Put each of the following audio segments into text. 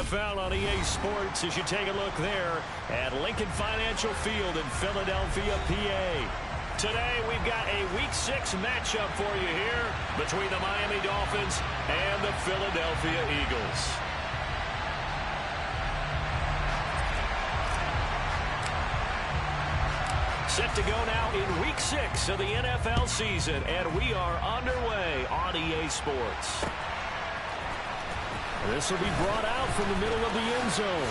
found on EA Sports as you take a look there at Lincoln Financial Field in Philadelphia, PA. Today, we've got a Week 6 matchup for you here between the Miami Dolphins and the Philadelphia Eagles. Set to go now in Week 6 of the NFL season, and we are underway on EA Sports. This will be brought out from the middle of the end zone.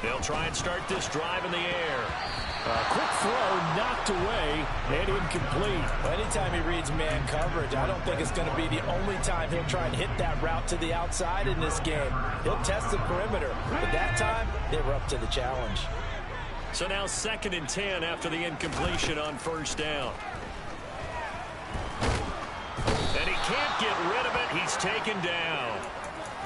They'll try and start this drive in the air. Quick throw knocked away and incomplete. Anytime he reads man coverage, I don't think it's going to be the only time he'll try and hit that route to the outside in this game. He'll test the perimeter, but that time they were up to the challenge. So now 2nd and 10 after the incompletion on first down. And he can't get rid of it. He's taken down.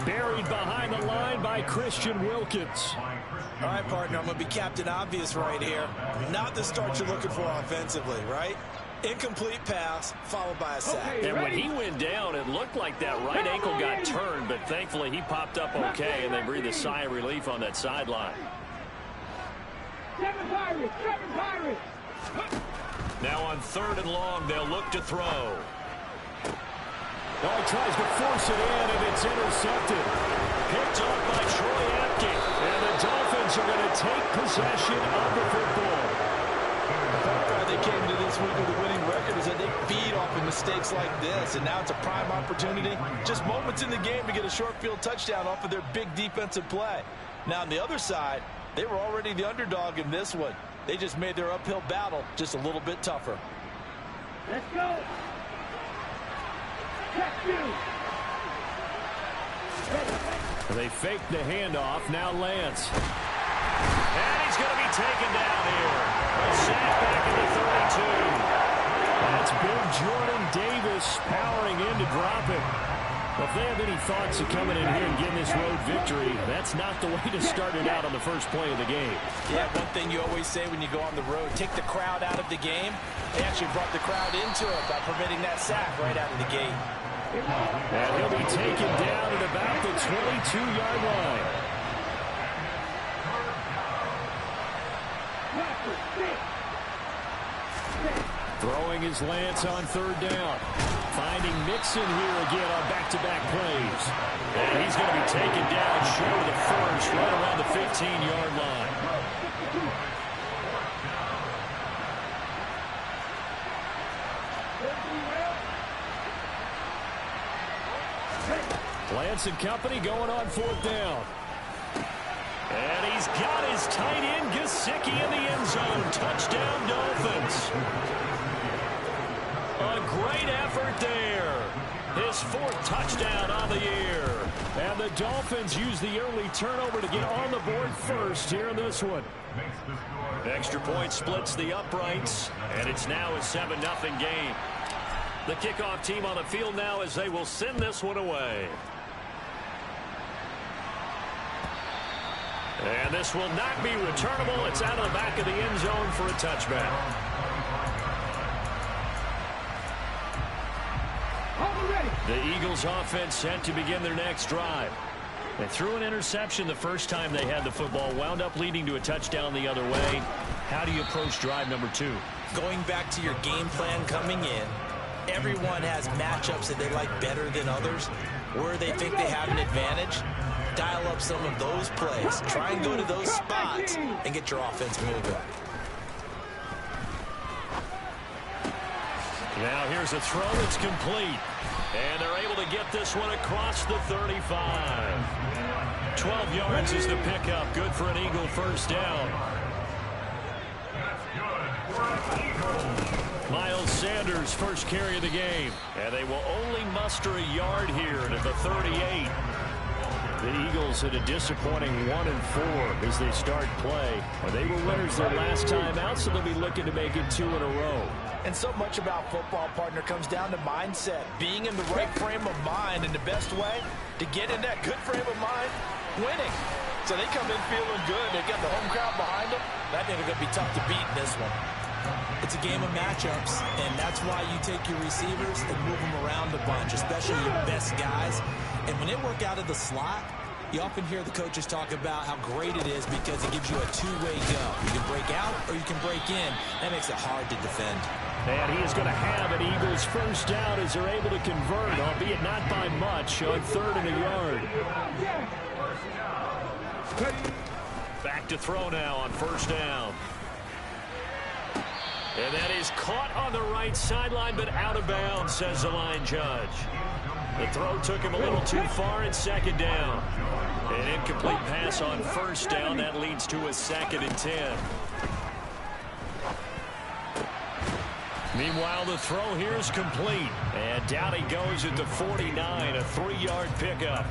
Buried behind the line by Christian Wilkins. All right, partner, I'm going to be Captain Obvious right here. Not the start you're looking for offensively, right? Incomplete pass, followed by a sack. And when he went down, it looked like that right ankle got turned, but thankfully he popped up okay, and they breathed a sigh of relief on that sideline. Now on 3rd and long, they'll look to throw. He tries to force it in, and it's intercepted. Picked off by Troy Apke. And the Dolphins are going to take possession of the football. The part why they came to this week with a winning record is that they feed off of mistakes like this, and now it's a prime opportunity. Just moments in the game to get a short field touchdown off of their big defensive play. Now on the other side, they were already the underdog in this one. They just made their uphill battle just a little bit tougher. Let's go. They fake the handoff. Now Lance. And he's going to be taken down here. A sack back at the 32. That's big Jordan Davis powering in to drop it. If they have any thoughts of coming in here and getting this road victory, that's not the way to start it out on the first play of the game. Yeah, one thing you always say when you go on the road, take the crowd out of the game. They actually brought the crowd into it by permitting that sack right out of the gate. And he'll be taken down at about the 22-yard line. Throwing his Lance on 3rd down. Finding Mixon here again on back-to-back plays. And he's going to be taken down short of the first, right around the 15-yard line. Lance and company going on 4th down. And he's got his tight end, Gesicki, in the end zone. Touchdown, Dolphins. A great effort there. His 4th touchdown on the year. And the Dolphins use the early turnover to get on the board first here in this one. Extra point splits the uprights, and it's now a 7-0 game. The kickoff team on the field now as they will send this one away. And this will not be returnable. It's out of the back of the end zone for a touchback. The Eagles offense set to begin their next drive. They threw an interception the first time they had the football, wound up leading to a touchdown the other way. How do you approach drive number 2? Going back to your game plan coming in, everyone has matchups that they like better than others. Where they think they have an advantage, dial up some of those plays. Try and go to those spots and get your offense moving. Now here's a throw that's complete. And they're able to get this one across the 35. 12 yards is the pickup. Good for an Eagle first down. Miles Sanders, first carry of the game. And they will only muster a yard here at the 38. The Eagles at a disappointing 1-4 as they start play. They were winners their last time out, so they'll be looking to make it 2 in a row. And so much about football, partner, comes down to mindset. Being in the right frame of mind, and the best way to get in that good frame of mind, winning. So they come in feeling good. They got the home crowd behind them. That thing is going to be tough to beat in this one. It's a game of matchups, and that's why you take your receivers and move them around a bunch, especially your best guys. And when they work out of the slot, you often hear the coaches talk about how great it is because it gives you a two-way go. You can break out or you can break in. That makes it hard to defend. And he is going to have an Eagles first down as they're able to convert, albeit not by much, on 3rd and a yard. Back to throw now on 1st down. And that is caught on the right sideline, but out of bounds, says the line judge. The throw took him a little too far at 2nd down. An incomplete pass on 1st down. That leads to a 2nd and 10. Meanwhile, the throw here is complete. And down he goes at the 49, a 3-yard pickup.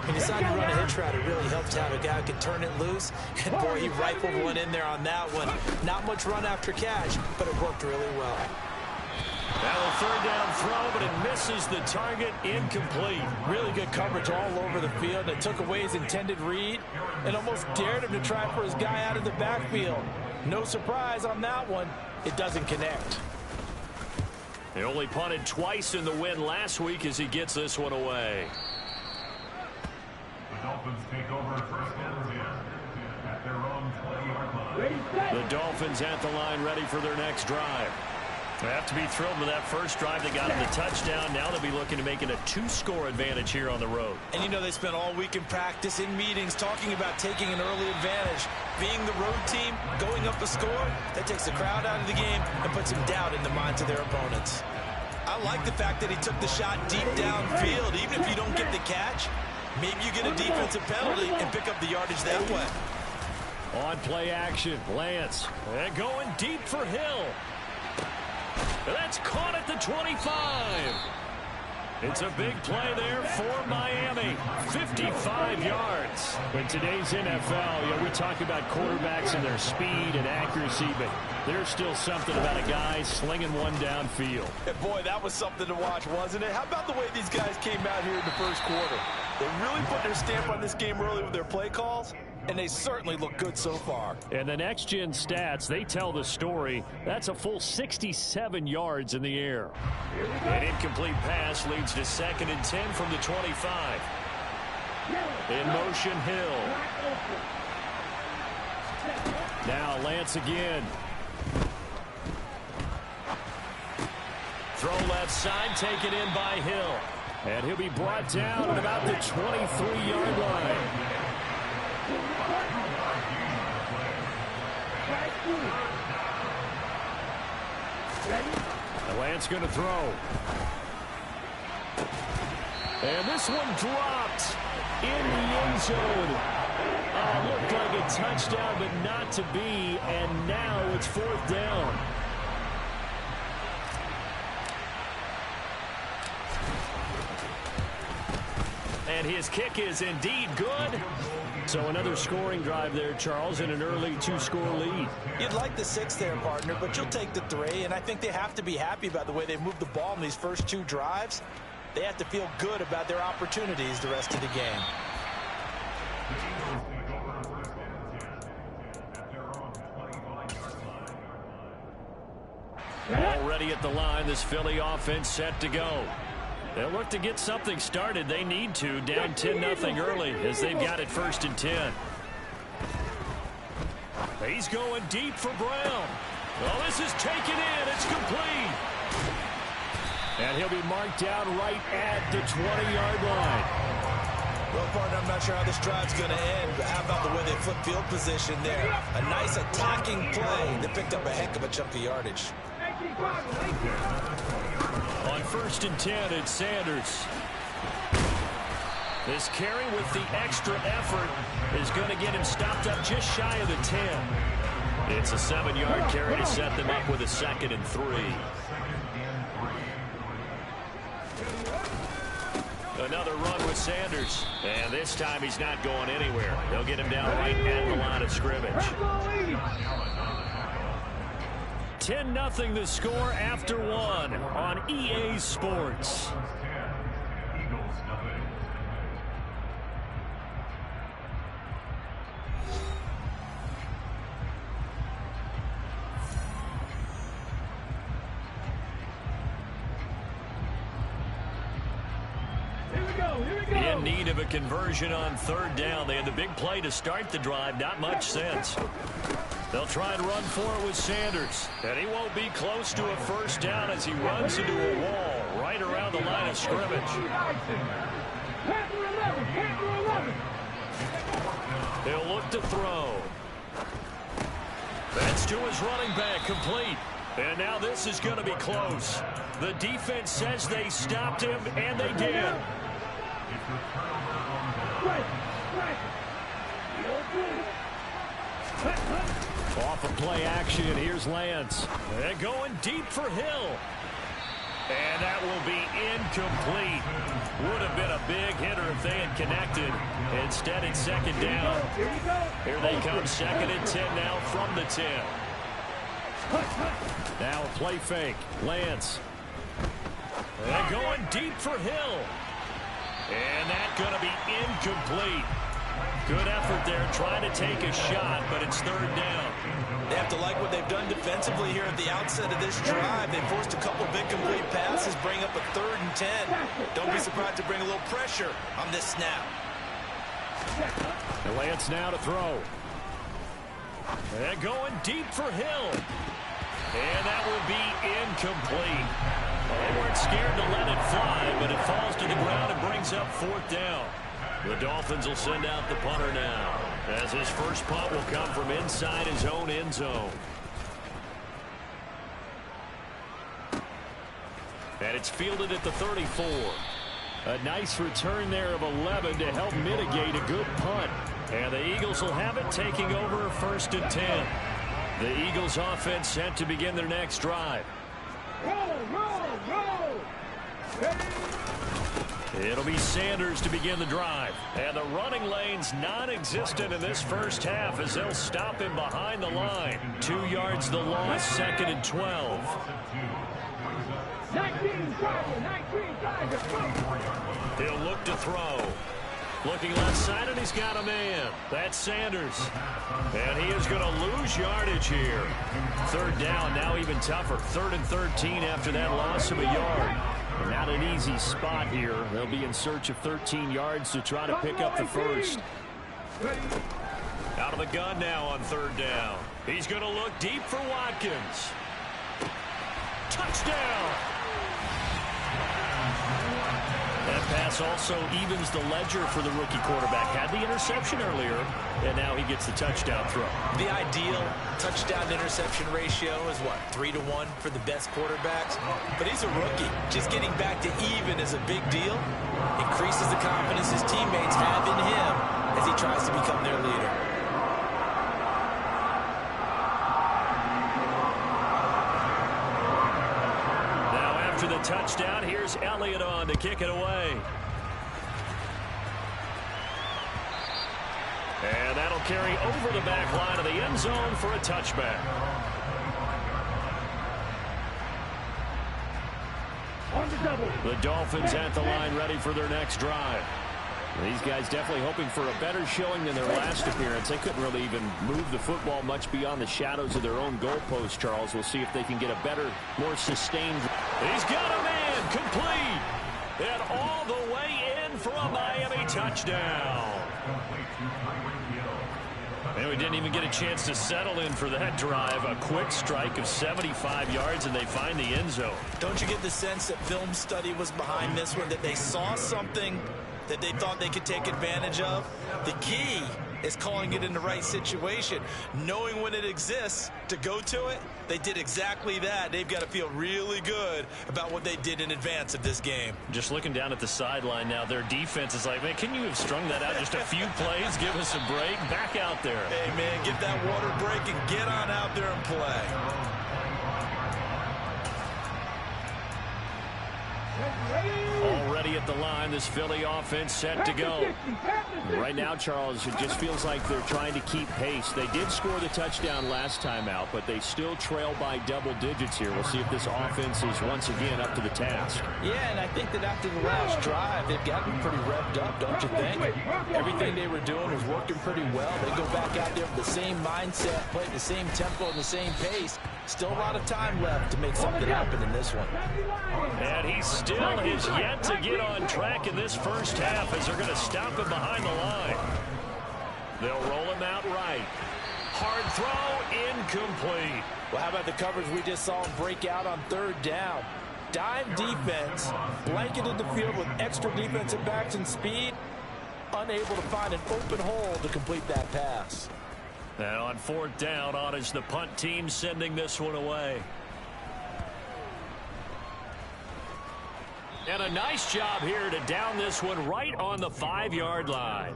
He decided to run a hitch route. It really helped to have a guy who can turn it loose. And, boy, he rifled one in there on that one. Not much run after catch, but it worked really well. Now a 3rd down throw, but it misses the target. Incomplete. Really good coverage all over the field. It took away his intended read and almost dared him to try for his guy out of the backfield. No surprise on that one. It doesn't connect. He only punted twice in the win last week as he gets this one away. The Dolphins take over 1st and 10 at their own 20-yard line. The Dolphins at the line ready for their next drive. They have to be thrilled with that first drive. They got him the touchdown. Now they'll be looking to make it a 2-score advantage here on the road. And you know they spent all week in practice, in meetings, talking about taking an early advantage. Being the road team, going up a score, that takes the crowd out of the game and puts some doubt in the minds of their opponents. I like the fact that he took the shot deep downfield. Even if you don't get the catch, maybe you get a defensive penalty and pick up the yardage that way. On play action, Lance. And going deep for Hill. That's caught at the 25. It's a big play there for Miami. 55 yards. In today's NFL, we talk about quarterbacks and their speed and accuracy, but there's still something about a guy slinging one downfield. And boy, that was something to watch, wasn't it? How about the way these guys came out here in the first quarter? They really put their stamp on this game early with their play calls, and they certainly look good so far. And the next-gen stats, they tell the story. That's a full 67 yards in the air. An incomplete pass leads to 2nd and 10 from the 25. In motion, Hill. Now Lance again. Throw left side, taken in by Hill. And he'll be brought down at about the 23-yard line. Lance going to throw. And this one dropped in the end zone. Looked like a touchdown, but not to be. And now it's 4th down. And his kick is indeed good. So another scoring drive there, Charles, and an early 2-score lead. You'd like the 6 there, partner, but you'll take the 3. And I think they have to be happy about the way they moved the ball in these first 2 drives. They have to feel good about their opportunities the rest of the game. Already at the line, this Philly offense set to go. They'll look to get something started. They need to. Down 10-0 early as they've got it 1st and 10. He's going deep for Brown. Oh, this is taken in. It's complete. And he'll be marked down right at the 20-yard line. Well, partner, I'm not sure how this drive's going to end, but how about the way they flip field position there? A nice attacking play that picked up a heck of a chunk of yardage. On 1st and 10, it's Sanders. This carry with the extra effort is going to get him stopped up just shy of the 10. It's a 7-yard carry to set them up with a 2nd and 3. Another run with Sanders. And this time he's not going anywhere. They'll get him down right at the line of scrimmage. 10-0 the score after one on EA Sports. Eagles nothing. In need of a conversion on third down. They had the big play to start the drive. Not much sense. They'll try and run for it with Sanders. And he won't be close to a first down as he runs into a wall right around the line of scrimmage. He'll look to throw. That's to his running back, complete. And now this is going to be close. The defense says they stopped him, and they did. Off of play action, here's Lance. And going deep for Hill. And that will be incomplete. Would have been a big hitter if they had connected. Instead, it's second down. Here they come, second and 10 now from the 10. Now a play fake. Lance. And going deep for Hill. And that's going to be incomplete. Good effort there trying to take a shot, but it's third down. They have to like what they've done defensively here at the outset of this drive. They forced a couple of incomplete passes, bring up a 3rd and 10. Don't be surprised to bring a little pressure on this snap. And Lance now to throw. And going deep for Hill. And that will be incomplete. They weren't scared to let it fly, but it falls to the ground and brings up 4th down. The Dolphins will send out the punter now, as his first punt will come from inside his own end zone. And it's fielded at the 34. A nice return there of 11 to help mitigate a good punt. And the Eagles will have it, taking over 1st and 10. The Eagles offense set to begin their next drive. It'll be Sanders to begin the drive. And the running lane's non-existent in this first half as they'll stop him behind the line. 2 yards the loss, 2nd and 12. 19 He'll look to throw. Looking left side, and he's got a man. That's Sanders. And he is going to lose yardage here. 3rd down, now even tougher. 3rd and 13 after that loss of a yard. Not an easy spot here. They'll be in search of 13 yards to try to pick up the first. Out of the gun now on 3rd down. He's going to look deep for Watkins. Touchdown! That pass also evens the ledger for the rookie quarterback. Had the interception earlier, and now he gets the touchdown throw. The ideal touchdown-interception ratio is, what, 3-to-1 for the best quarterbacks? But he's a rookie. Just getting back to even is a big deal. Increases the confidence his teammates have in him as he tries to become their leader. The touchdown. Here's Elliott on to kick it away. And that'll carry over the back line of the end zone for a touchback. The Dolphins at the line ready for their next drive. These guys definitely hoping for a better showing than their last appearance. They couldn't really even move the football much beyond the shadows of their own goalpost, Charles. We'll see if they can get a better, more sustained. He's got a man, complete. And all the way in for a Miami touchdown. And we didn't even get a chance to settle in for that drive. A quick strike of 75 yards, and they find the end zone. Don't you get the sense that film study was behind this one, that they saw something that they thought they could take advantage of? The key is calling it in the right situation, knowing when it exists to go to it. They did exactly that. They've got to feel really good about what they did in advance of this game. Just looking down at the sideline now, their defense is like, man, can you have strung that out just a few plays? Give us a break. Back out there. Hey, man, get that water break and get on out there and play. Already ready at the line. This Philly offense set to go. Right now, Charles, it just feels like they're trying to keep pace. They did score the touchdown last time out, but they still trail by double digits here. We'll see if this offense is once again up to the task. Yeah, and I think that after the last drive, they've gotten pretty revved up, don't you think? Everything they were doing was working pretty well. They go back out there with the same mindset, play the same tempo and the same pace. Still a lot of time left to make something happen in this one. And he still has yet to get on track in this first half as they're going to stop him behind the line. They'll roll him out right. Hard throw, incomplete. Well, how about the coverage we just saw him break out on third down? Dime defense, blanketed the field with extra defensive backs and speed, unable to find an open hole to complete that pass. And on fourth down, on is the punt team sending this one away. And a nice job here to down this one right on the 5-yard line.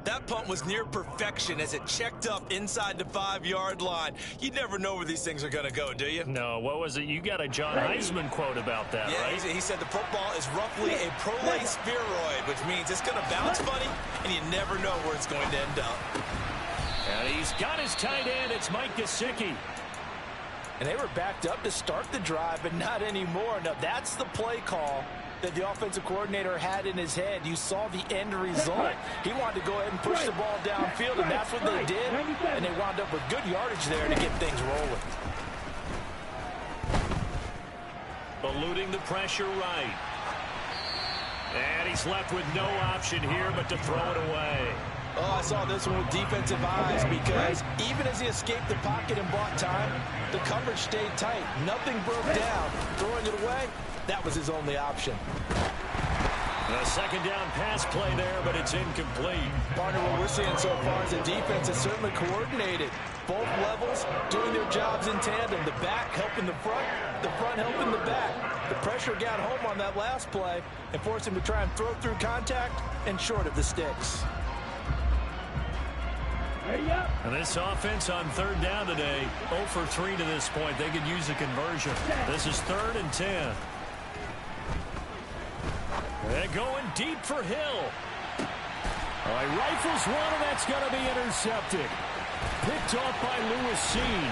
That punt was near perfection as it checked up inside the 5-yard line. You never know where these things are going to go, do you? No, what was it? You got a John Heisman quote about that, yeah, right? He said the football is roughly a prolate spheroid, which means it's going to bounce funny, and you never know where it's going to end up. And he's got his tight end. It's Mike Gesicki. And they were backed up to start the drive, but not anymore. Now, that's the play call that the offensive coordinator had in his head. You saw the end result. He wanted to go ahead and push the ball downfield, and that's what they did. And they wound up with good yardage there to get things rolling. Eluding the pressure right. And he's left with no option here but to throw it away. Oh, I saw this one with defensive eyes because even as he escaped the pocket and bought time, the coverage stayed tight. Nothing broke down. Throwing it away, that was his only option. A second down pass play there, but it's incomplete. Partner, what we're seeing so far is the defense is certainly coordinated. Both levels doing their jobs in tandem. The back helping the front helping the back. The pressure got home on that last play and forced him to try and throw through contact and short of the sticks. And this offense on third down today, 0 for 3 to this point. They could use a conversion. This is 3rd and 10. They're going deep for Hill. All right, rifles one, and that's going to be intercepted. Picked off by Lewis Seen.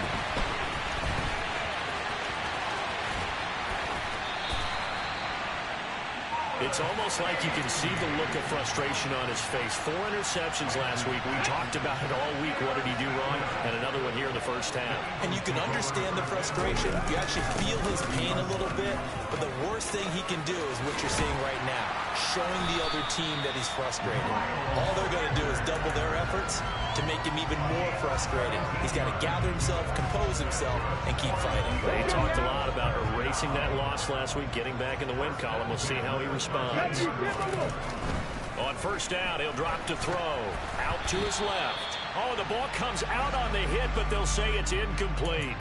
It's almost like you can see the look of frustration on his face. 4 interceptions last week. We talked about it all week. What did he do wrong? And another one here in the first half. And you can understand the frustration. You actually feel his pain a little bit. But the worst thing he can do is what you're seeing right now, showing the other team that he's frustrated. All they're going to do is double their efforts to make him even more frustrated. He's got to gather himself, compose himself, and keep fighting. They talked a lot about erasing that loss last week, getting back in the win column. We'll see how he responds. On first down, he'll drop to throw. Out to his left. Oh, the ball comes out on the hit, but they'll say it's incomplete.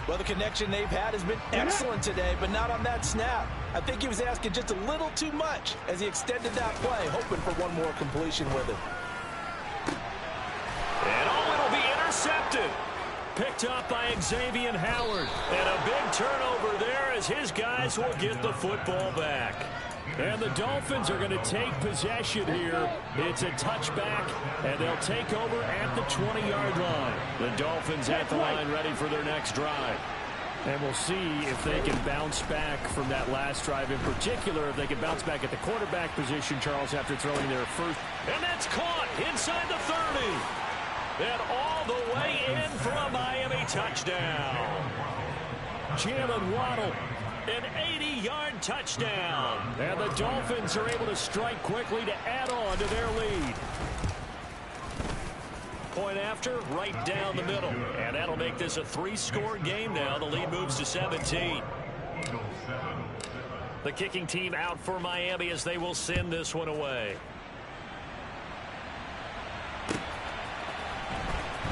Well, the connection they've had has been excellent today, but not on that snap. I think he was asking just a little too much as he extended that play, hoping for one more completion with it. And it'll be intercepted. Picked up by Xavier Howard. And a big turnover there as his guys will get the football back. And the Dolphins are going to take possession here. It's a touchback, and they'll take over at the 20-yard line. The Dolphins at the line ready for their next drive. And we'll see if they can bounce back from that last drive. In particular, if they can bounce back at the quarterback position, Charles, after throwing their first. And that's caught inside the 30. And all the way in for a Miami touchdown. Jalen Waddle. An 80-yard touchdown. And the Dolphins are able to strike quickly to add on to their lead. Point after, right down the middle. And that'll make this a 3-score game now. The lead moves to 17. The kicking team out for Miami as they will send this one away.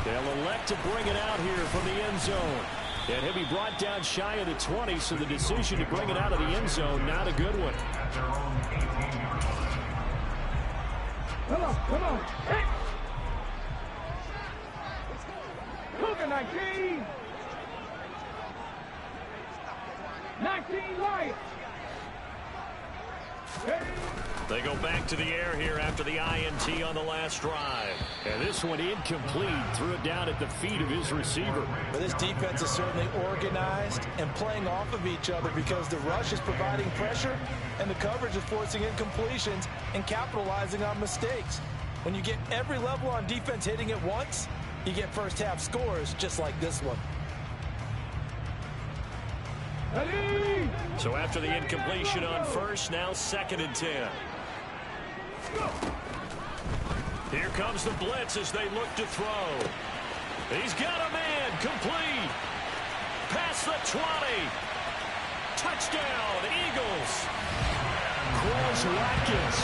They'll elect to bring it out here from the end zone. And he'll be brought down shy of the 20, so the decision to bring it out of the end zone, not a good one. Come on. Hey! Cooking 19. 19 right. They go back to the air here after the INT on the last drive. And this one incomplete. Threw it down at the feet of his receiver. But this defense is certainly organized and playing off of each other because the rush is providing pressure and the coverage is forcing incompletions and capitalizing on mistakes. When you get every level on defense hitting at once, you get first half scores just like this one. So after the incompletion on first, now 2nd and 10. Here comes the blitz as they look to throw. He's got a man, complete. Past the 20. Touchdown, Eagles. Quez Watkins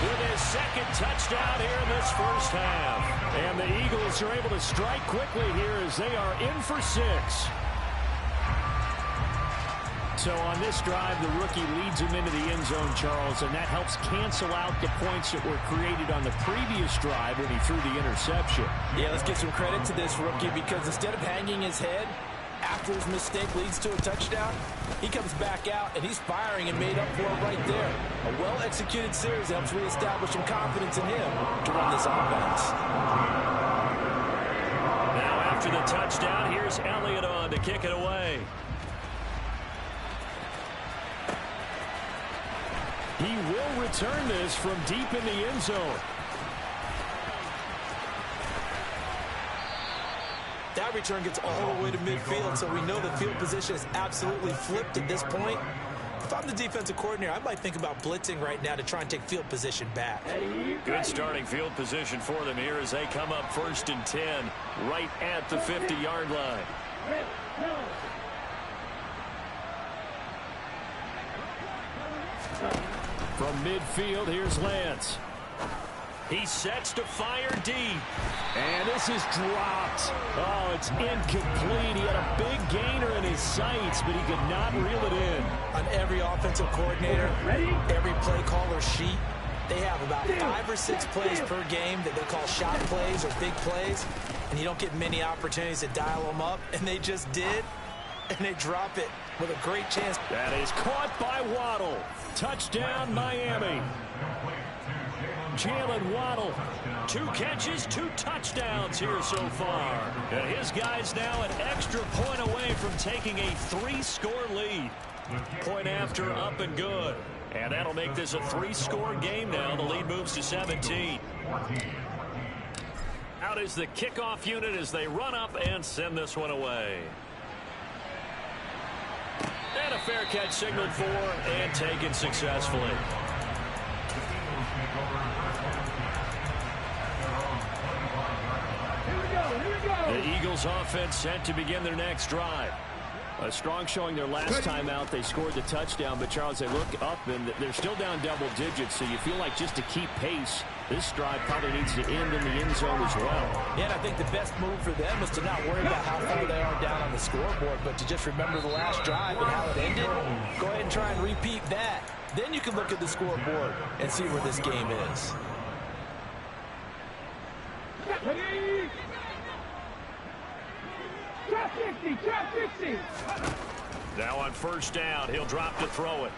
with his 2nd touchdown here in this first half. And the Eagles are able to strike quickly here as they are in for 6. So on this drive, the rookie leads him into the end zone, Charles, and that helps cancel out the points that were created on the previous drive when he threw the interception. Yeah, let's give some credit to this rookie because instead of hanging his head after his mistake leads to a touchdown, he comes back out and he's firing and made up for it right there. A well-executed series helps reestablish some confidence in him to run this offense. Now after the touchdown, here's Elliott on to kick it away. He will return this from deep in the end zone. That return gets all the way to midfield, so we know the field position is absolutely flipped at this point. If I'm the defensive coordinator, I might think about blitzing right now to try and take field position back. Good starting field position for them here as they come up 1st and 10 right at the 50-yard line. From midfield, here's Lance. He sets to fire deep. And this is dropped. Oh, it's incomplete. He had a big gainer in his sights, but he could not reel it in. On every offensive coordinator, every play caller sheet, they have about 5 or 6 plays per game that they call shot plays or big plays, and you don't get many opportunities to dial them up, and they just did, and they drop it with a great chance. That is caught by Waddle. Touchdown, Miami. Jalen Waddle, 2 catches, 2 touchdowns here so far. And his guy's now an extra point away from taking a 3-score lead. Point after, up and good. And that'll make this a 3-score game now. The lead moves to 17. Out is the kickoff unit as they run up and send this one away. And a fair catch signaled for and taken successfully. The Eagles offense set to begin their next drive. A strong showing their last time out. They scored the touchdown, but Charles, they look up and they're still down double digits, so you feel like just to keep pace, this drive probably needs to end in the end zone as well. Yeah, and I think the best move for them is to not worry about how far they are down on the scoreboard, but to just remember the last drive and how it ended. Go ahead and try and repeat that. Then you can look at the scoreboard and see where this game is. Trap 60. Now on 1st down, he'll drop to throw it.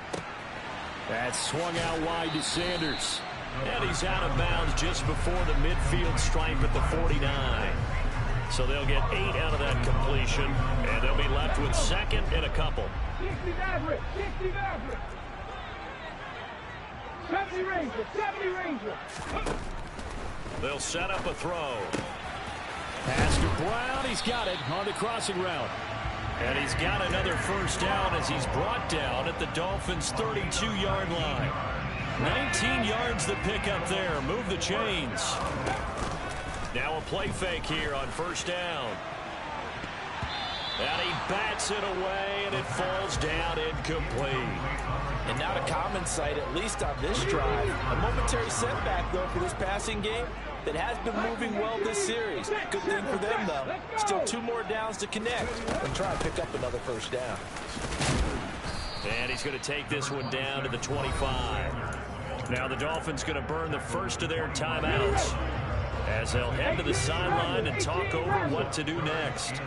That swung out wide to Sanders. And he's out of bounds just before the midfield stripe at the 49. So they'll get 8 out of that completion, and they'll be left with 2nd and a couple. 60 Maverick. 70 Ranger. They'll set up a throw. Pass to Brown. He's got it on the crossing route. And he's got another 1st down as he's brought down at the Dolphins' 32-yard line. 19 yards the pickup there. Move the chains. Now a play fake here on 1st down. And he bats it away, and it falls down incomplete. And not a common sight, at least on this drive. A momentary setback, though, for this passing game that has been moving well this series. Good thing for them, though. Still 2 more downs to connect and try and pick up another 1st down. And he's going to take this one down to the 25. Now the Dolphins going to burn the first of their timeouts as they'll head to the sideline and talk over what to do next.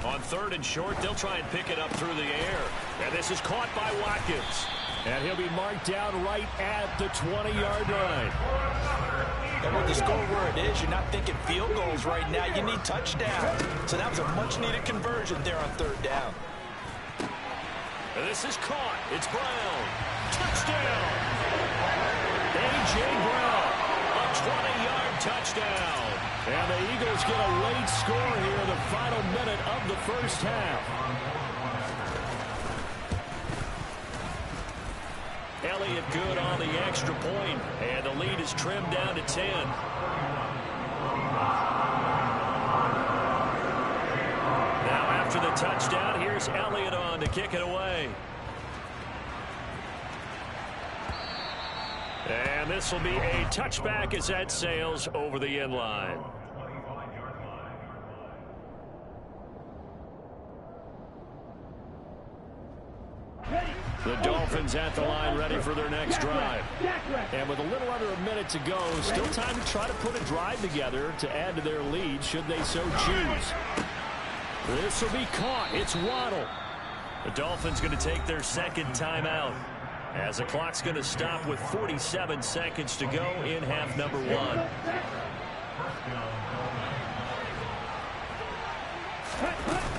On 3rd and short, they'll try and pick it up through the air. And this is caught by Watkins. And he'll be marked down right at the 20-yard line. And with the score where it is, you're not thinking field goals right now. You need touchdowns. So that was a much-needed conversion there on 3rd down. And this is caught. It's Brown. Touchdown. A.J. Brown. A 20-yard touchdown. And the Eagles get a late score here in the final minute of the first half. Elliott good on the extra point, and the lead is trimmed down to 10. Now after the touchdown, here's Elliott on to kick it away. And this will be a touchback as that sails over the end line. The Dolphins at the line ready for their next drive. And with a little under a minute to go, still time to try to put a drive together to add to their lead should they so choose. This will be caught. It's Waddle. The Dolphins going to take their second timeout as the clock's going to stop with 47 seconds to go in half number 1.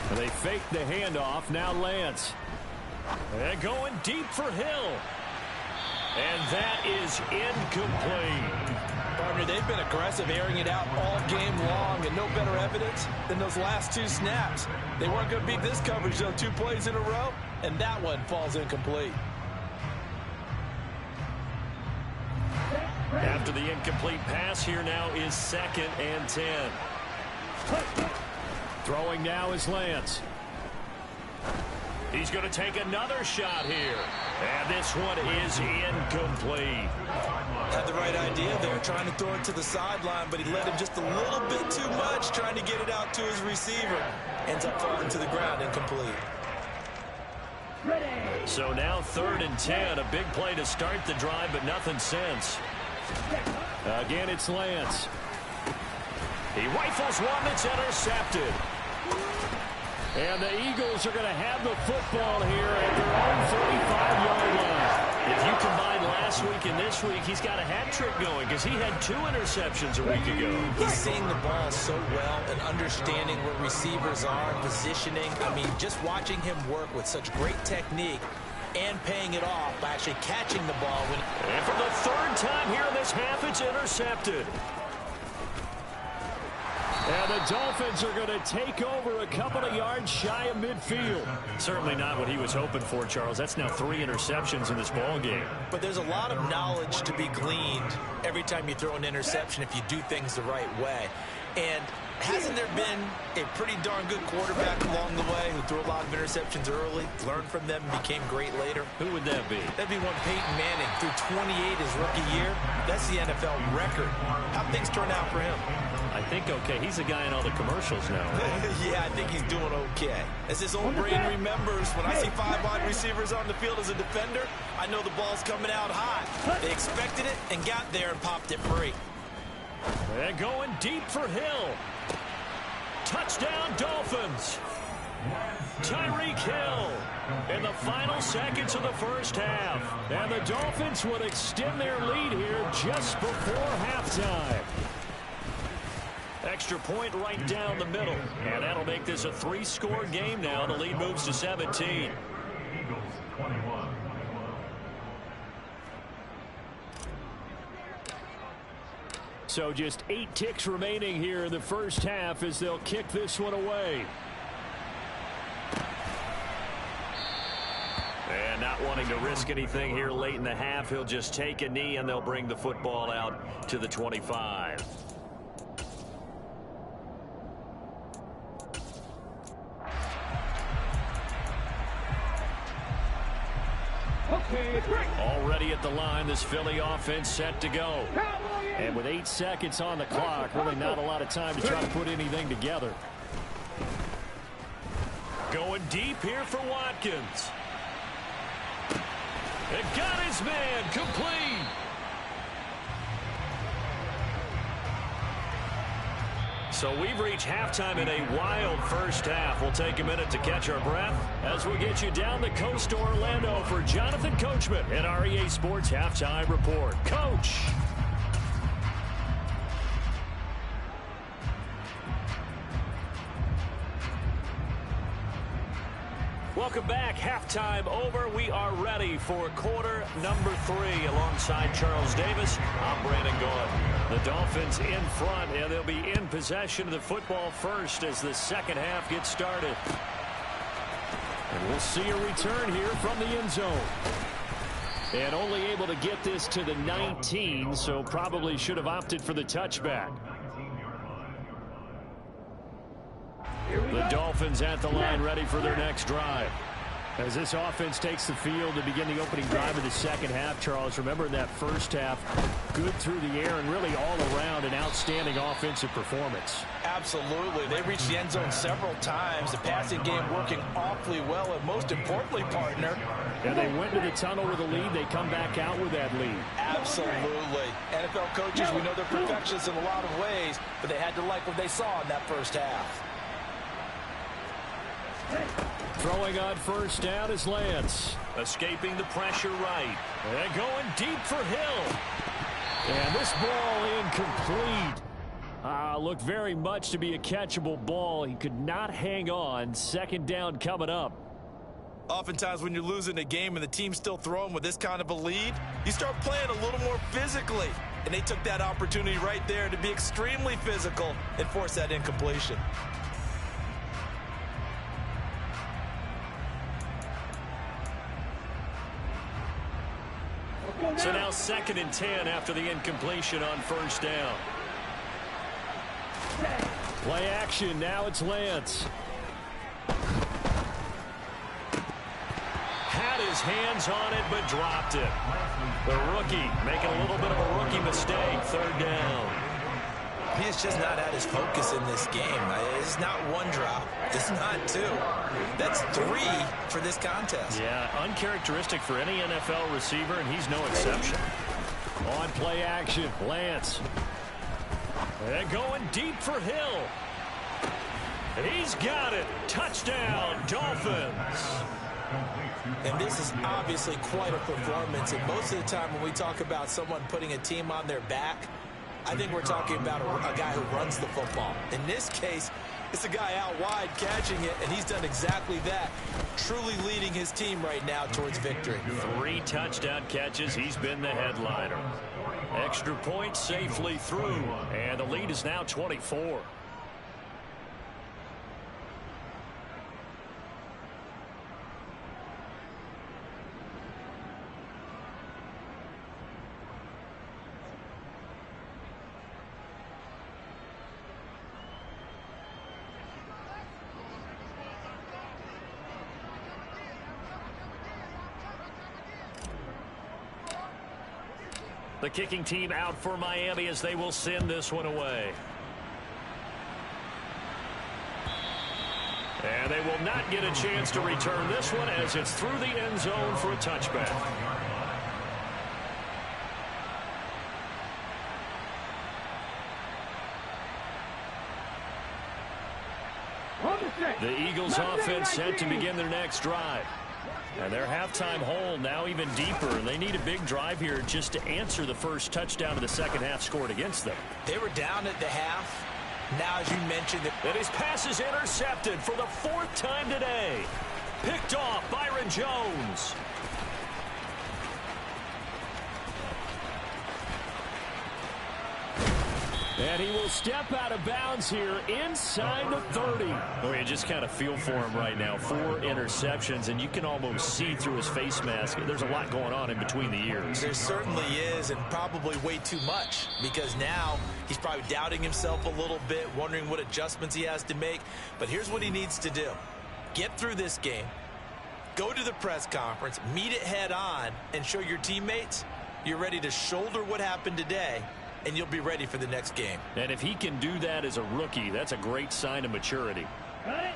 And they fake the handoff. Now Lance. And going deep for Hill. And that is incomplete. Partner, they've been aggressive, airing it out all game long, and no better evidence than those last 2 snaps. They weren't going to beat this coverage, though, 2 plays in a row, and that one falls incomplete. After the incomplete pass, here now is 2nd and 10. Throwing now is Lance. He's going to take another shot here. And this one is incomplete. Had the right idea there, trying to throw it to the sideline, but he led him just a little bit too much, trying to get it out to his receiver. Ends up falling to the ground, incomplete. So now 3rd and 10, a big play to start the drive, but nothing since. Again, it's Lance. He rifles one that's intercepted. And the Eagles are going to have the football here at their own 45-yard line. If you combine last week and this week, he's got a hat trick going because he had 2 interceptions a week ago. He's seeing the ball so well and understanding where receivers are, positioning. I mean, just watching him work with such great technique and paying it off by actually catching the ball. And for the 3rd time here in this half, it's intercepted. And the Dolphins are going to take over a couple of yards shy of midfield. Certainly not what he was hoping for, Charles. That's now 3 interceptions in this ball game. But there's a lot of knowledge to be gleaned every time you throw an interception if you do things the right way. And hasn't there been a pretty darn good quarterback along the way who threw a lot of interceptions early, learned from them, and became great later? Who would that be? That'd be one Peyton Manning. Threw 28 his rookie year. That's the NFL record. How'd things turn out for him? I think okay. He's a guy in all the commercials now, right? Yeah, I think he's doing okay. As his old brain remembers, when I see 5 wide receivers on the field as a defender, I know the ball's coming out high. They expected it and got there and popped it free. And going deep for Hill. Touchdown, Dolphins. Tyreek Hill in the final seconds of the first half. And the Dolphins would extend their lead here just before halftime. Extra point right down the middle. And that'll make this a 3-score game now. The lead moves to 17. Eagles 21. So just 8 ticks remaining here in the first half as they'll kick this one away. And not wanting to risk anything here late in the half, he'll just take a knee and they'll bring the football out to the 25. Already at the line, this Philly offense set to go. And with 8 seconds on the clock, really not a lot of time to try to put anything together. Going deep here for Watkins. And got his man complete. So we've reached halftime in a wild first half. We'll take a minute to catch our breath as we get you down the coast to Orlando for Jonathan Coachman at our EA Sports Halftime Report. Coach. Welcome back. Halftime over. We are ready for quarter number 3 alongside Charles Davis. I'm Brandon Gaud. The Dolphins in front, and they'll be in possession of the football first as the second half gets started. And we'll see a return here from the end zone. And only able to get this to the 19, so probably should have opted for the touchback. The Dolphins at the line ready for their next drive. As this offense takes the field to begin the opening drive of the second half, Charles, remember in that first half, good through the air and really all around an outstanding offensive performance. Absolutely. They reached the end zone several times. The passing game working awfully well, and most importantly, partner. And they went to the tunnel with a lead. They come back out with that lead. Absolutely. NFL coaches, we know they're perfectionists in a lot of ways, but they had to like what they saw in that first half. Throwing on first down is Lance. Escaping the pressure right. And going deep for Hill. And this ball incomplete. Looked very much to be a catchable ball. He could not hang on. Second down coming up. Oftentimes when you're losing a game and the team's still throwing with this kind of a lead, you start playing a little more physically. And they took that opportunity right there to be extremely physical and force that incompletion. So now 2nd and 10 after the incompletion on first down. Play action. Now it's Lance. Had his hands on it, but dropped it. The rookie making a little bit of a rookie mistake. 3rd down. He is just not at his focus in this game. It's not one drop. It's not 2. That's 3 for this contest. Yeah, uncharacteristic for any NFL receiver, and he's no exception. On play action, Lance. And going deep for Hill. He's got it. Touchdown, Dolphins. And this is obviously quite a performance. And most of the time when we talk about someone putting a team on their back, I think we're talking about a guy who runs the football. In this case, it's a guy out wide catching it, and he's done exactly that, truly leading his team right now towards victory. 3 touchdown catches. He's been the headliner. Extra point safely through, and the lead is now 24. The kicking team out for Miami as they will send this one away. And they will not get a chance to return this one as it's through the end zone for a touchback. The Eagles offense set to begin their next drive. And their halftime hole now even deeper. And they need a big drive here just to answer the first touchdown of the second half scored against them. They were down at the half. Now, as you mentioned, and his pass is intercepted for the 4th time today. Picked off Byron Jones. And he will step out of bounds here inside the 30. Oh, you just kind of feel for him right now. 4 interceptions, and you can almost see through his face mask. There's a lot going on in between the ears. There certainly is, and probably way too much, because now he's probably doubting himself a little bit, wondering what adjustments he has to make. But here's what he needs to do. Get through this game, go to the press conference, meet it head on, and show your teammates you're ready to shoulder what happened today, and you'll be ready for the next game. And if he can do that as a rookie, that's a great sign of maturity.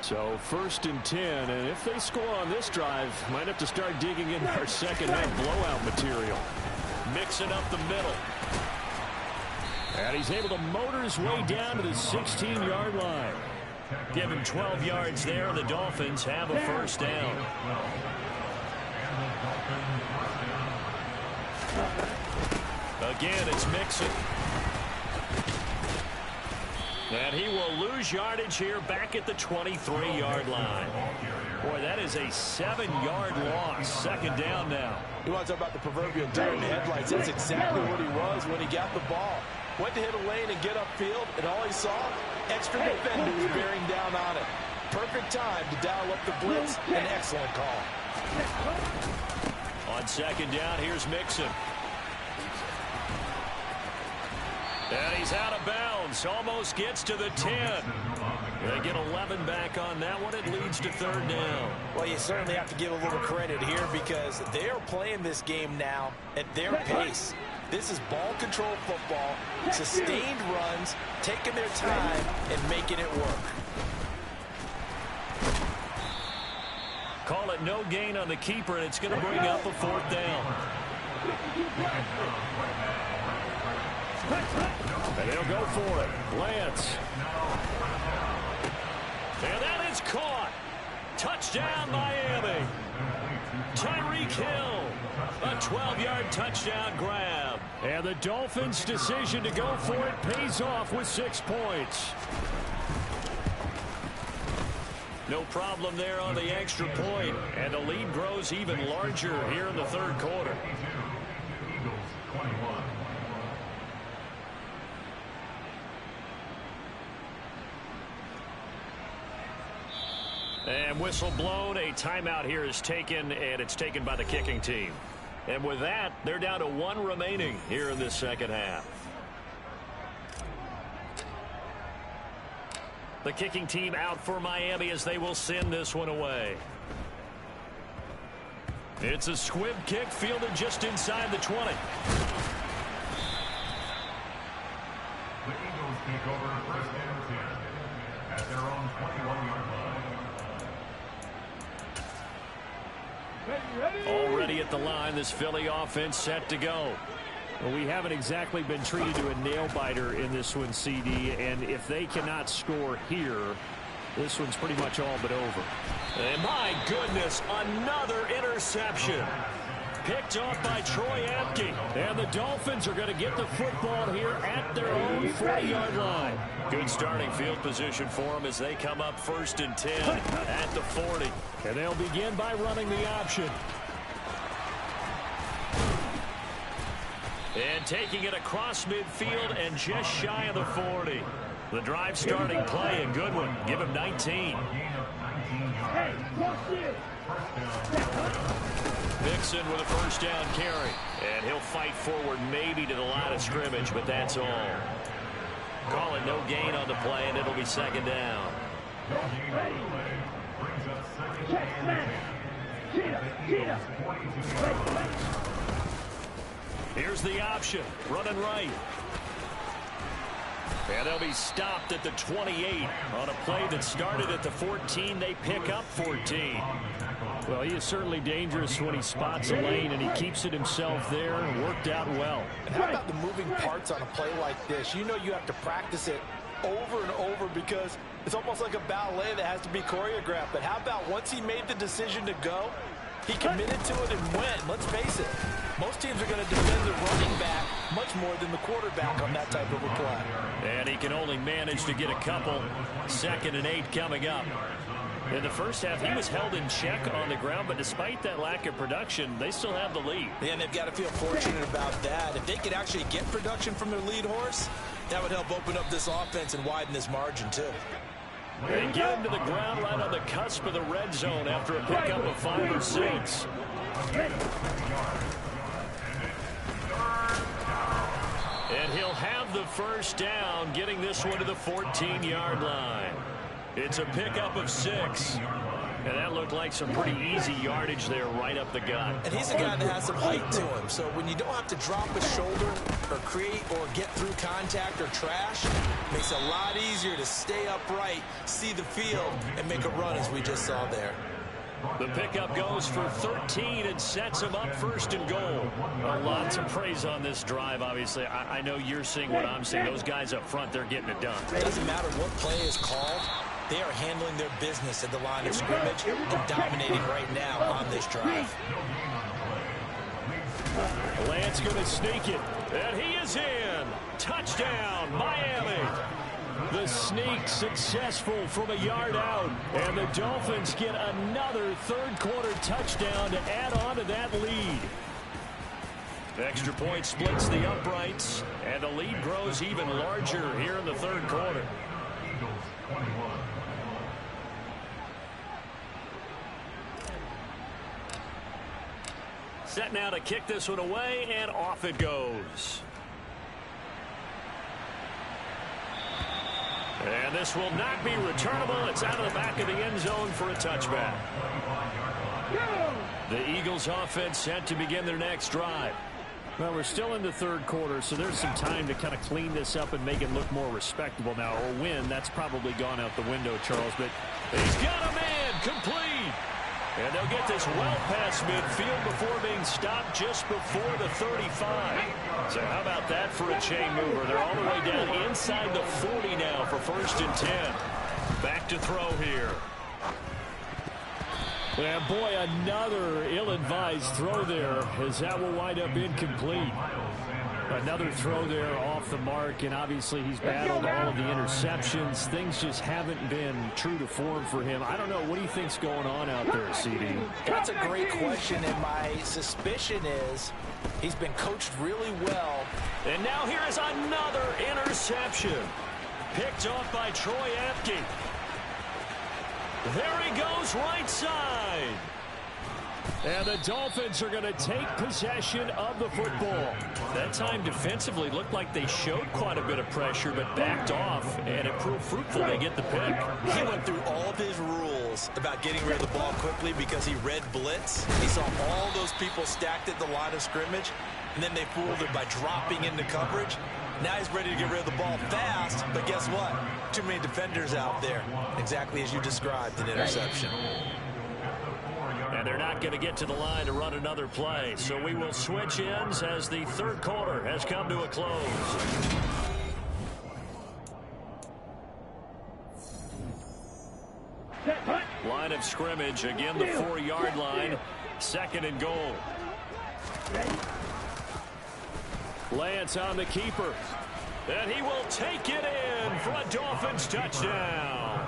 So 1st and 10, and if they score on this drive, might have to start digging in our second half blowout material. Mixing up the middle. And he's able to motor his way down to the 16-yard line. Give him 12 yards there. The Dolphins have a first down. Again, it's Mixon. And he will lose yardage here back at the 23-yard line. Boy, that is a 7-yard loss. Second down now. You want to talk about the proverbial deer in the headlights. That's exactly what he was when he got the ball. Went to hit a lane and get upfield, and all he saw, extra defenders bearing down on it. Perfect time to dial up the blitz. An excellent call. On second down, here's Mixon. And he's out of bounds. Almost gets to the 10. They get 11 back on that one. It leads to third down. Well, you certainly have to give a little credit here because they are playing this game now at their pace. This is ball control football, sustained runs, taking their time and making it work. Call it no gain on the keeper, and it's going to bring up a fourth down. And they'll go for it. Lance. And that is caught. Touchdown, Miami. Tyreek Hill. A 12-yard touchdown grab. And the Dolphins' decision to go for it pays off with 6 points. No problem there on the extra point. And the lead grows even larger here in the third quarter. Eagles 21. And whistle blown. A timeout here is taken, and it's taken by the kicking team. And with that, they're down to 1 remaining here in this second half. The kicking team out for Miami as they will send this one away. It's a squib kick fielded just inside the 20. The Eagles take over first and 10 at their own 21-yard line. Already at the line, this Philly offense set to go. Well, we haven't exactly been treated to a nail-biter in this one, CD, and if they cannot score here, this one's pretty much all but over. And my goodness, another interception. Picked off by Troy Apke. And the Dolphins are going to get the football here at their own 40-yard line. Good starting field position for them as they come up first and 10 at the 40. And they'll begin by running the option. And taking it across midfield and just shy of the 40. The drive starting play, a good one. Give him 19. Mixon with a first down carry. And he'll fight forward maybe to the line of scrimmage, but that's all. Call it no gain on the play, and it'll be second down. Here's the option. Running right. And they'll be stopped at the 28 on a play that started at the 14. They pick up 14. Well, he is certainly dangerous when he spots a lane, and he keeps it himself there and worked out well. And how about the moving parts on a play like this? You know you have to practice it over and over because it's almost like a ballet that has to be choreographed. But how about once he made the decision to go, he committed to it and went. Let's face it, most teams are going to defend the running back much more than the quarterback on that type of a play. And he can only manage to get a couple. 2nd and 8 coming up. In the first half, he was held in check on the ground, but despite that lack of production, they still have the lead. And they've got to feel fortunate about that. If they could actually get production from their lead horse, that would help open up this offense and widen this margin, too. They get him to the ground right on the cusp of the red zone after a pickup of 5 or 6. And he'll have the first down, getting this one to the 14-yard line. It's a pickup of 6. And that looked like some pretty easy yardage there right up the gut. And he's a guy that has some height to him. So when you don't have to drop a shoulder or create or get through contact or trash, it makes it a lot easier to stay upright, see the field, and make a run as we just saw there. The pickup goes for 13 and sets him up first and goal. A lot to praise on this drive, obviously. I know you're seeing what I'm seeing. Those guys up front, they're getting it done. It doesn't matter what play is called. They are handling their business at the line of scrimmage and dominating right now on this drive. Lance going to sneak it, and he is in. Touchdown, Miami. The sneak successful from a yard out, and the Dolphins get another third-quarter touchdown to add on to that lead. Extra point splits the uprights, and the lead grows even larger here in the third quarter. Set now to kick this one away, and off it goes. And this will not be returnable. It's out of the back of the end zone for a touchback. The Eagles offense set to begin their next drive. Well, we're still in the third quarter, so there's some time to kind of clean this up and make it look more respectable now. Or win, that's probably gone out the window, Charles. But he's got a man complete. And they'll get this well past midfield before being stopped just before the 35. So how about that for a chain mover? They're all the way down inside the 40 now for first and 10. Back to throw here. And boy, another ill-advised throw there, as that will wind up incomplete. Another throw there off the mark, and obviously he's battled all of the interceptions. Things just haven't been true to form for him. I don't know. What do you think's going on out there, CD? That's a great question, and my suspicion is he's been coached really well. And now here is another interception. Picked off by Troy Apke. There he goes right side. And the Dolphins are going to take possession of the football. That time defensively looked like they showed quite a bit of pressure but backed off, and it proved fruitful. They get the pick. He went through all of his rules about getting rid of the ball quickly because he read blitz. He saw all those people stacked at the line of scrimmage, and then they fooled him by dropping into coverage. Now he's ready to get rid of the ball fast, but guess what? Too many defenders out there. Exactly as you described, an interception. And they're not going to get to the line to run another play. So we will switch ends as the third quarter has come to a close. Line of scrimmage, again the 4-yard line. Second and goal. Lance on the keeper. And he will take it in for a Dolphins touchdown.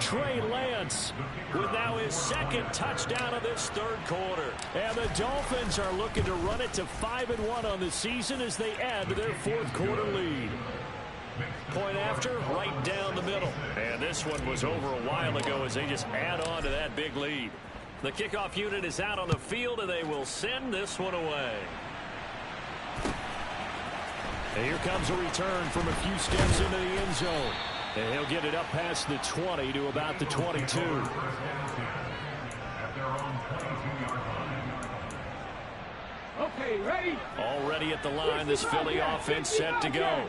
Trey Lance with now his second touchdown of this third quarter. And the Dolphins are looking to run it to 5-1 on the season as they add to their fourth quarter lead. Point after, right down the middle. And this one was over a while ago as they just add on to that big lead. The kickoff unit is out on the field, and they will send this one away. And here comes a return from a few steps into the end zone. And he'll get it up past the 20 to about the 22. Okay, ready? Already at the line, this Philly offense set to go.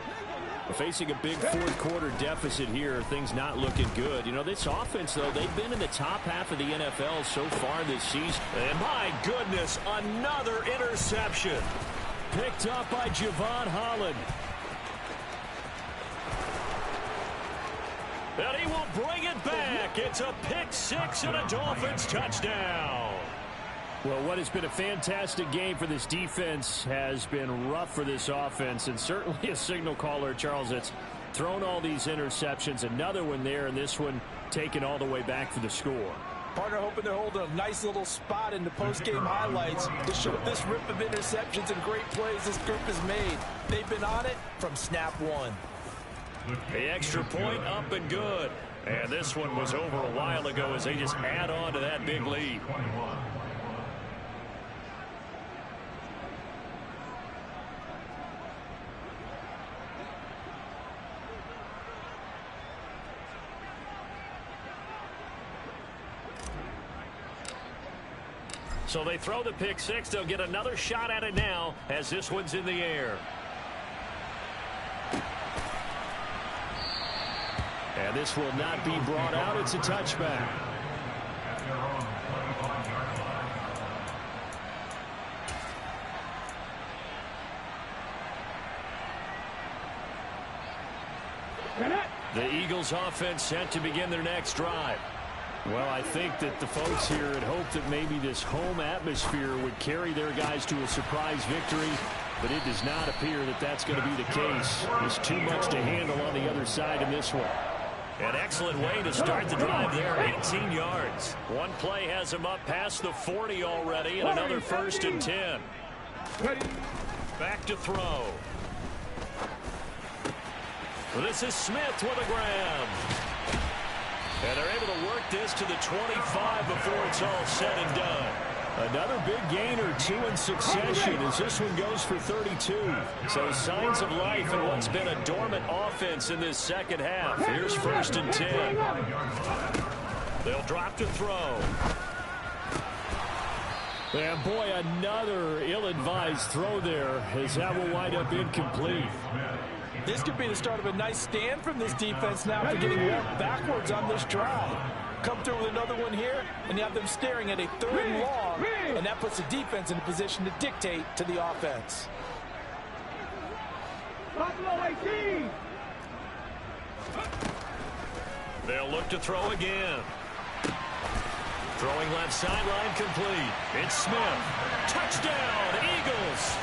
Facing a big fourth quarter deficit here, things not looking good. You know, this offense, though, they've been in the top half of the NFL so far this season. And my goodness, another interception. Picked up by Javon Holland. And he will bring it back. It's a pick six and a Dolphins touchdown. Well, what has been a fantastic game for this defense has been rough for this offense, and certainly a signal caller, Charles, that's thrown all these interceptions. Another one there, and this one taken all the way back for the score. Partner hoping to hold a nice little spot in the post-game highlights to show this rip of interceptions and great plays this group has made. They've been on it from snap one. The extra point up and good. And this one was over a while ago as they just add on to that big lead. So they throw the pick six. They'll get another shot at it now as this one's in the air. And this will not be brought out. It's a touchback. The Eagles offense set to begin their next drive. Well, I think that the folks here had hoped that maybe this home atmosphere would carry their guys to a surprise victory, but it does not appear that that's going to be the case. There's too much to handle on the other side in this one. An excellent way to start the drive there, 18 yards. One play has him up past the 40 already, and another 1st and 10. Back to throw. This is Smith with a grab. And they're able to work this to the 25 before it's all said and done. Another big gain or 2 in succession as this one goes for 32. So signs of life in what's been a dormant offense in this second half. Here's 1st and 10. They'll drop to throw. And boy, another ill-advised throw there as that will wind up incomplete. This could be the start of a nice stand from this defense now for getting walked backwards on this drive. Come through with another one here, and you have them staring at a 3rd and long, and that puts the defense in a position to dictate to the offense. They'll look to throw again. Throwing left sideline complete. It's Smith. Touchdown, Eagles.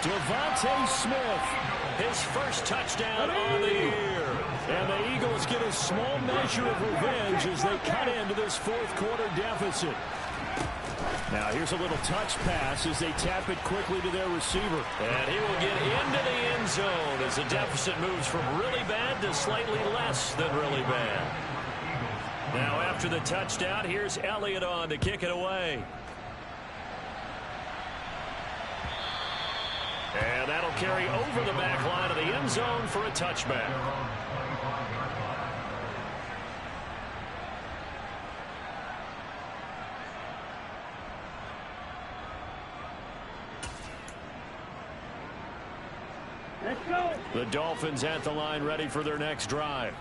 Devontae Smith, his first touchdown on the year. And the Eagles get a small measure of revenge as they cut into this 4th quarter deficit. Now here's a little touch pass as they tap it quickly to their receiver. And he will get into the end zone as the deficit moves from really bad to slightly less than really bad. Now after the touchdown, here's Elliott on to kick it away. And that'll carry over the back line of the end zone for a touchback. Let's go. The Dolphins at the line ready for their next drive.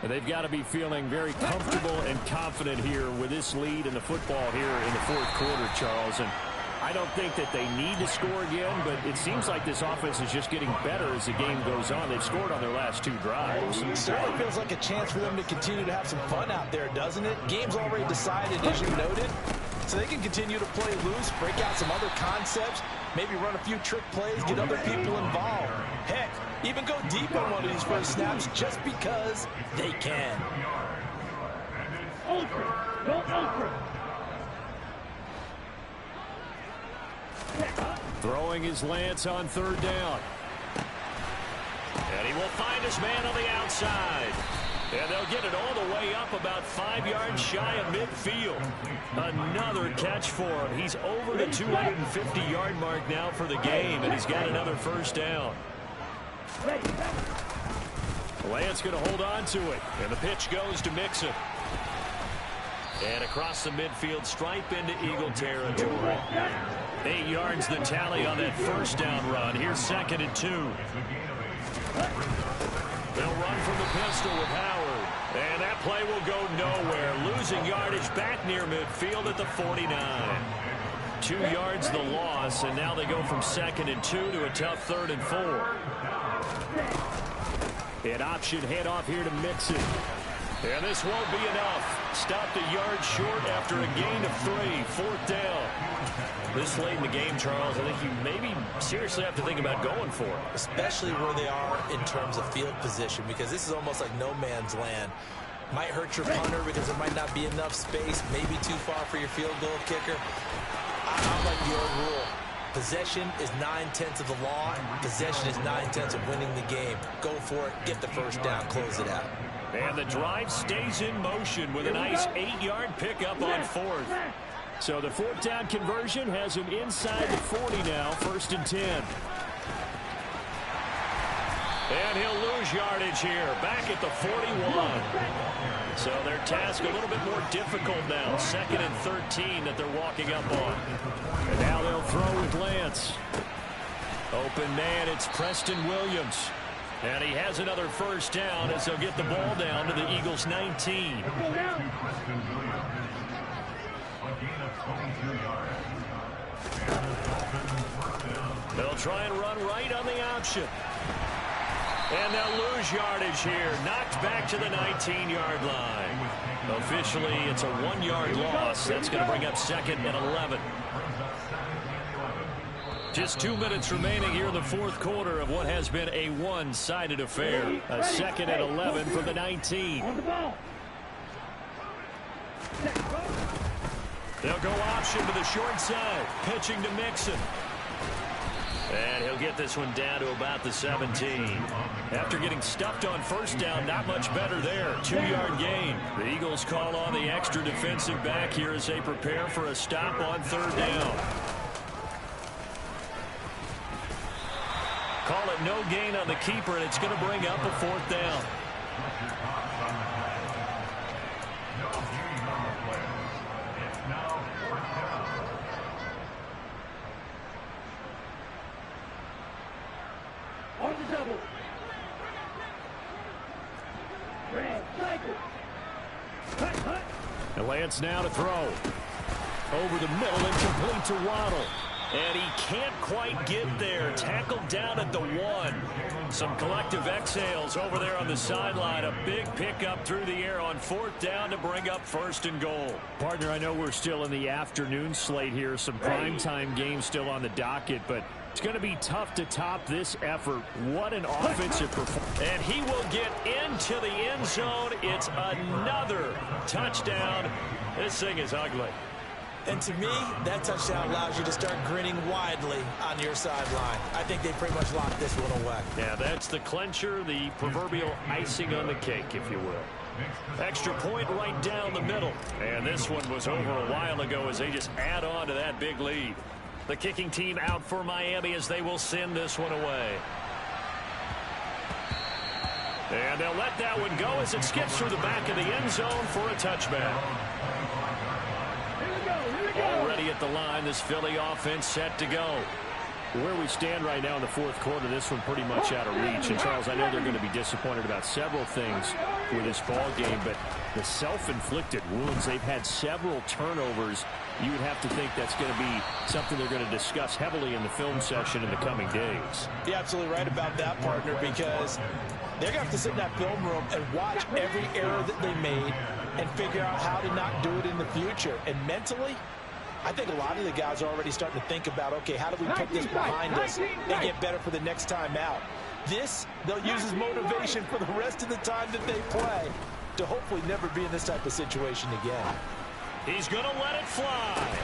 And they've got to be feeling very comfortable and confident here with this lead in the football here in the 4th quarter, Charles. And I don't think that they need to score again, but it seems like this offense is just getting better as the game goes on. They've scored on their last 2 drives. It certainly feels like a chance for them to continue to have some fun out there, doesn't it? Game's already decided, as you noted, so they can continue to play loose, break out some other concepts, maybe run a few trick plays, get other people involved. Heck, even go deep on one of these first snaps just because they can. Ultra. Go ultra. Throwing his Lance on 3rd down. And he will find his man on the outside. And they'll get it all the way up about 5 yards shy of midfield. Another catch for him. He's over the 250-yard mark now for the game, and he's got another 1st down. Lance going to hold on to it. And the pitch goes to Mixon. And across the midfield stripe into Eagle territory. 8 yards the tally on that 1st down run. Here's 2nd and 2. They'll run from the pistol with Howard. And that play will go nowhere. Losing yardage back near midfield at the 49. 2 yards the loss, and now they go from 2nd and 2 to a tough 3rd and 4. An option handoff here to Mixon. And this won't be enough. Stopped a yard short after a gain of 3. 4th down. This late in the game, Charles, I think you maybe seriously have to think about going for it. Especially where they are in terms of field position, because this is almost like no man's land. Might hurt your punter because there might not be enough space, maybe too far for your field goal kicker. I like the old rule. Possession is 9/10 of the law. Possession is 9/10 of winning the game. Go for it, get the 1st down, close it out. And the drive stays in motion with a nice 8-yard pickup on 4th. So the 4th down conversion has him inside the 40 now, 1st and 10. And he'll lose yardage here, back at the 41. So their task a little bit more difficult now. 2nd and 13 that they're walking up on. And now they'll throw with Lance. Open man, it's Preston Williams. And he has another 1st down as they'll get the ball down to the Eagles' 19. They'll try and run right on the option. And they'll lose yardage here. Knocked back to the 19-yard line. Officially, it's a 1-yard loss. That's going to bring up 2nd and 11. Just 2 minutes remaining here in the fourth quarter of what has been a one-sided affair. A 2nd and 11 for the 19. They'll go option to the short side. Pitching to Mixon. And he'll get this one down to about the 17. After getting stuffed on first down, not much better there. 2-yard gain. The Eagles call on the extra defensive back here as they prepare for a stop on 3rd down. Call it no gain on the keeper, and it's going to bring up a 4th down. And Lance now to throw. Over the middle and complete to Waddle. And he can't quite get there. Tackled down at the 1. Some collective exhales over there on the sideline. A big pickup through the air on 4th down to bring up 1st and goal. Partner, I know we're still in the afternoon slate here. Some primetime games still on the docket, but it's going to be tough to top this effort. What an offensive performance. And he will get into the end zone. It's another touchdown. This thing is ugly. And to me, that touchdown allows you to start grinning widely on your sideline. I think they pretty much locked this one away. Yeah, that's the clincher, the proverbial icing on the cake, if you will. Extra point right down the middle. And this one was over a while ago as they just add on to that big lead. The kicking team out for Miami as they will send this one away. And they'll let that one go as it skips through the back of the end zone for a touchback. Already at the line, this Philly offense set to go. Where we stand right now in the fourth quarter, this one pretty much out of reach. And, Charles, I know they're going to be disappointed about several things with this ball game, but the self-inflicted wounds, they've had several turnovers. You would have to think that's going to be something they're going to discuss heavily in the film session in the coming days. You're absolutely right about that, partner, because they're going to have to sit in that film room and watch every error that they made and figure out how to not do it in the future. And mentally, I think a lot of the guys are already starting to think about, okay, how do we put this behind us and get better for the next time out? This, they'll use as motivation for the rest of the time that they play to hopefully never be in this type of situation again. He's going to let it fly.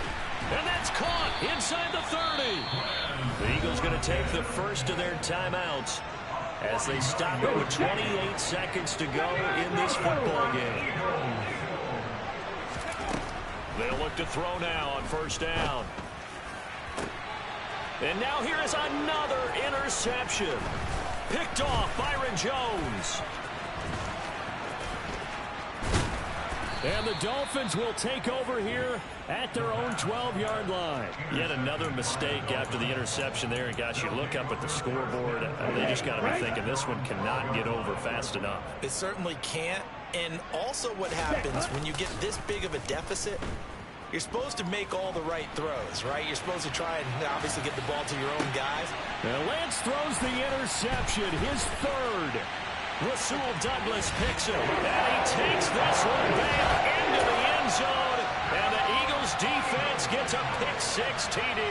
And that's caught inside the 30. The Eagles going to take the first of their timeouts as they stop it with 28 seconds to go in this football game. They'll look to throw now on first down. And now here is another interception. Picked off Byron Jones. And the Dolphins will take over here at their own 12-yard line. Yet another mistake after the interception there. And, gosh, you look up at the scoreboard, they just got to be thinking this one cannot get over fast enough. It certainly can't. And also what happens when you get this big of a deficit, you're supposed to make all the right throws, right? You're supposed to try and obviously get the ball to your own guys. And Lance throws the interception, his third. Rasul Douglas picks it, and he takes this one back into the end zone, and the Eagles defense gets a pick-six TD.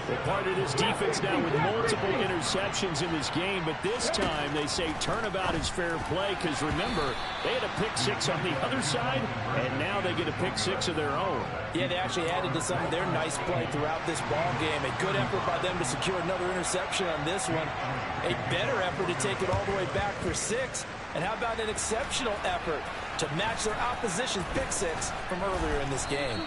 Well, part of this defense now with multiple interceptions in this game, but this time they say turnabout is fair play because, remember, they had a pick-six on the other side, and now they get a pick-six of their own. Yeah, they actually added to some of their nice play throughout this ball game. A good effort by them to secure another interception on this one. A better effort to take it all the way back for 6. And how about an exceptional effort to match their opposition's pick-six from earlier in this game?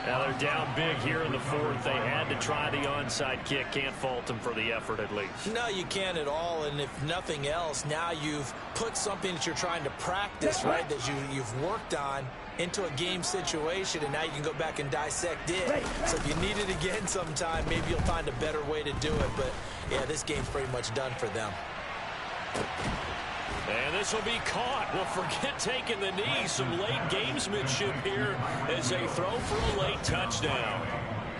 Now they're down big here in the fourth. They had to try the onside kick. Can't fault them for the effort at least. No, you can't at all. And if nothing else, now you've put something that you're trying to practice, right, that you've worked on into a game situation, and now you can go back and dissect it. So if you need it again sometime, maybe you'll find a better way to do it. But, yeah, this game's pretty much done for them. And this will be caught. Well, forget taking the knee. Some late gamesmanship here as they throw for a late touchdown.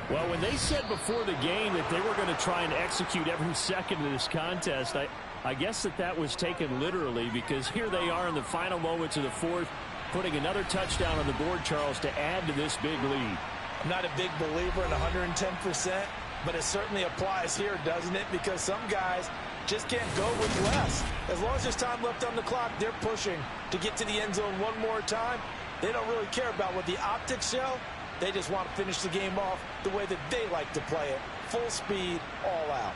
Well, when they said before the game that they were going to try and execute every second of this contest, I guess that was taken literally, because here they are in the final moments of the fourth, putting another touchdown on the board, Charles, to add to this big lead. I'm not a big believer in 110%, but it certainly applies here, doesn't it? Because some guys just can't go with less. As long as there's time left on the clock, they're pushing to get to the end zone one more time. They don't really care about what the optics show. They just want to finish the game off the way that they like to play it. Full speed, all out.